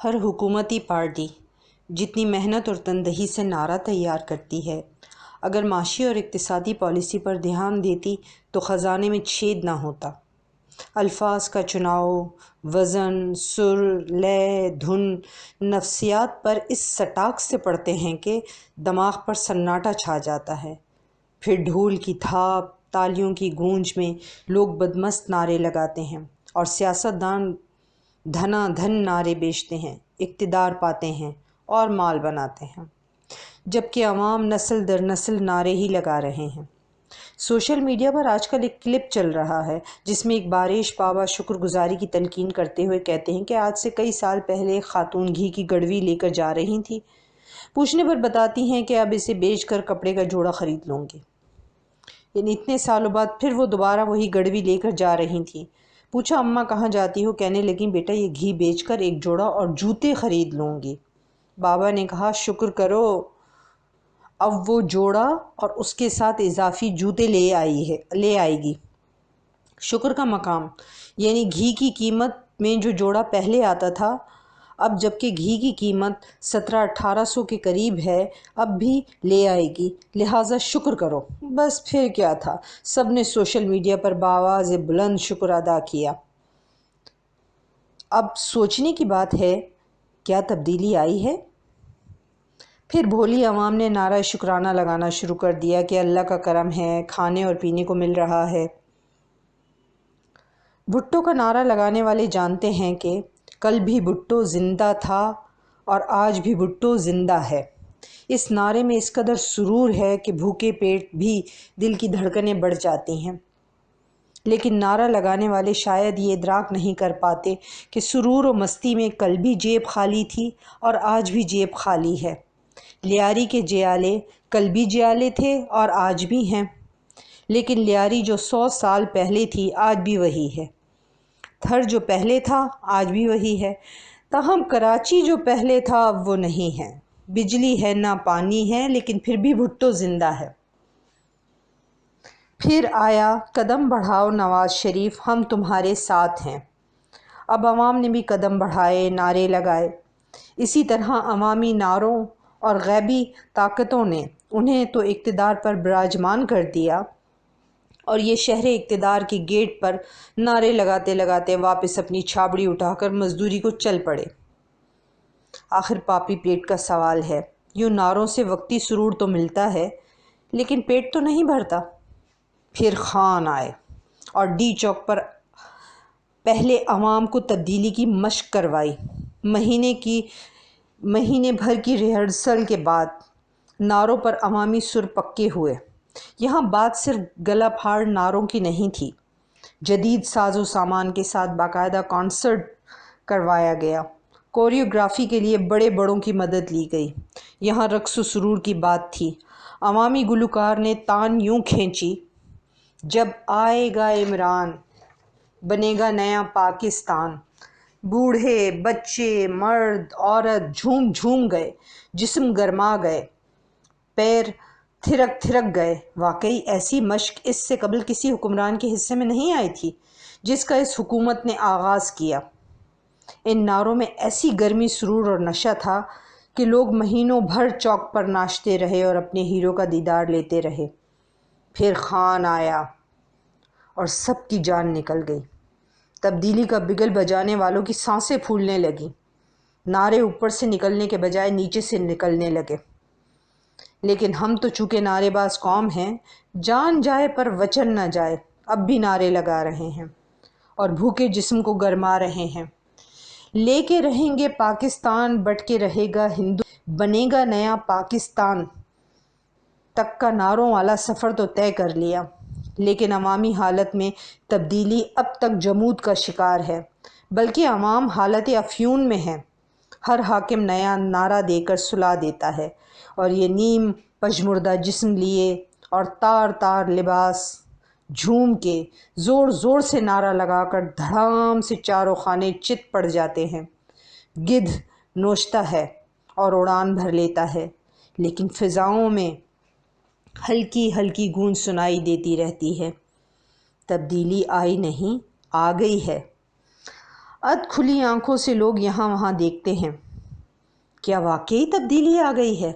ہر حکومتی پارٹی جتنی محنت اور تندہی سے نعرہ تیار کرتی ہے، اگر معاشی اور اقتصادی پالیسی پر دھیان دیتی تو خزانے میں چھید نہ ہوتا۔ الفاظ کا چناؤ، وزن، سر، لے، دھن نفسیات پر اس سٹاک سے پڑتے ہیں کہ دماغ پر سناٹا چھا جاتا ہے۔ پھر ڈھول کی تھاپ، تالیوں کی گونج میں لوگ بدمست نعرے لگاتے ہیں اور سیاستدان دھنا دھن نعرے بیچتے ہیں، اقتدار پاتے ہیں اور مال بناتے ہیں، جبکہ عوام نسل در نسل نعرے ہی لگا رہے ہیں۔ سوشل میڈیا پر آج کل ایک کلپ چل رہا ہے جس میں ایک بارش بابا شکر گزاری کی تلقین کرتے ہوئے کہتے ہیں کہ آج سے کئی سال پہلے ایک خاتون گھی کی گڑوی لے کر جا رہی تھی، پوچھنے پر بتاتی ہیں کہ اب اسے بیچ کر کپڑے کا جوڑا خرید لوں گی۔ یعنی اتنے سالوں بعد پھر وہ دوبارہ وہی گڑوی لے کر جا رہی تھیں۔ پوچھا اماں کہاں جاتی ہو؟ کہنے لگیں بیٹا یہ گھی بیچ کر ایک جوڑا اور جوتے خرید لوں گی۔ بابا نے کہا شکر کرو، اب وہ جوڑا اور اس کے ساتھ اضافی جوتے لے آئے گی۔ شکر کا مقام، یعنی گھی کی قیمت میں جو جوڑا پہلے آتا تھا، اب جبکہ گھی کی قیمت 1700-1800 کے قریب ہے، اب بھی لے آئے گی، لہٰذا شکر کرو۔ بس پھر کیا تھا، سب نے سوشل میڈیا پر بآواز بلند شکر ادا کیا۔ اب سوچنے کی بات ہے، کیا تبدیلی آئی ہے؟ پھر بھولی عوام نے نعرہ شکرانہ لگانا شروع کر دیا کہ اللہ کا کرم ہے، کھانے اور پینے کو مل رہا ہے۔ بھٹو کا نعرہ لگانے والے جانتے ہیں کہ کل بھی بھٹو زندہ تھا اور آج بھی بھٹو زندہ ہے۔ اس نعرے میں اس قدر سرور ہے کہ بھوکے پیٹ بھی دل کی دھڑکنیں بڑھ جاتی ہیں۔ لیکن نعرہ لگانے والے شاید یہ ادراک نہیں کر پاتے کہ سرور و مستی میں کل بھی جیب خالی تھی اور آج بھی جیب خالی ہے۔ لیاری کے جیالے کل بھی جیالے تھے اور آج بھی ہیں، لیکن لیاری جو 100 سال پہلے تھی آج بھی وہی ہے۔ تھر جو پہلے تھا آج بھی وہی ہے، تاہم کراچی جو پہلے تھا اب وہ نہیں ہے۔ بجلی ہے نہ پانی ہے، لیکن پھر بھی بھٹو زندہ ہے۔ پھر آیا قدم بڑھاؤ نواز شریف، ہم تمہارے ساتھ ہیں۔ اب عوام نے بھی قدم بڑھائے، نعرے لگائے۔ اسی طرح عوامی نعروں اور غیبی طاقتوں نے انہیں تو اقتدار پر براجمان کر دیا، اور یہ شہر اقتدار کے گیٹ پر نعرے لگاتے لگاتے واپس اپنی چھابڑی اٹھا کر مزدوری کو چل پڑے۔ آخر پاپی پیٹ کا سوال ہے۔ یوں نعروں سے وقتی سرور تو ملتا ہے، لیکن پیٹ تو نہیں بھرتا۔ پھر خان آئے اور ڈی چوک پر پہلے عوام کو تبدیلی کی مشق کروائی۔ مہینے بھر کی ریہرسل کے بعد نعروں پر عوامی سر پکے ہوئے۔ یہاں بات صرف گلا پھاڑ نعروں کی نہیں تھی۔ جدید ساز و سامان کے ساتھ باقاعدہ کانسرٹ کروایا گیا۔ کوریوگرافی کے لیے بڑے بڑوں کی مدد لی گئی۔ یہاں رقص و سرور کی بات تھی۔ عوامی گلوکار نے تان یوں کھینچی، جب آئے گا عمران بنے گا نیا پاکستان۔ بوڑھے، بچے، مرد، عورت جھوم جھوم گئے، جسم گرما گئے، پیر تھرک تھرک گئے۔ واقعی ایسی مشق اس سے قبل کسی حکمران کے حصے میں نہیں آئی تھی جس کا اس حکومت نے آغاز کیا۔ ان نعروں میں ایسی گرمی، سرور اور نشہ تھا کہ لوگ مہینوں بھر چوک پر ناچتے رہے اور اپنے ہیرو کا دیدار لیتے رہے۔ پھر خان آیا اور سب کی جان نکل گئی۔ تبدیلی کا بگل بجانے والوں کی سانسیں پھولنے لگیں۔ نعرے اوپر سے نکلنے کے بجائے نیچے سے نکلنے لگے۔ لیکن ہم تو چونکہ نعرے باز قوم ہیں، جان جائے پر وچن نہ جائے، اب بھی نعرے لگا رہے ہیں اور بھوکے جسم کو گرما رہے ہیں۔ لے کے رہیں گے پاکستان، بٹ کے رہے گا ہندو، بنے گا نیا پاکستان تک کا نعروں والا سفر تو طے کر لیا۔ لیکن عوامی حالت میں تبدیلی اب تک جمود کا شکار ہے، بلکہ عوام حالت افیون میں ہے۔ ہر حاکم نیا نعرہ دے کر سلا دیتا ہے، اور یہ نیم پژمردہ جسم لیے اور تار تار لباس جھوم کے زور زور سے نعرہ لگا کر دھڑام سے چاروں خانے چت پڑ جاتے ہیں۔ گدھ نوچتا ہے اور اڑان بھر لیتا ہے، لیکن فضاؤں میں ہلکی ہلکی گونج سنائی دیتی رہتی ہے۔ تبدیلی آئی نہیں، آ گئی ہے۔ اد کھلی آنکھوں سے لوگ یہاں وہاں دیکھتے ہیں۔ کیا واقعی تبدیلی آ گئی ہے؟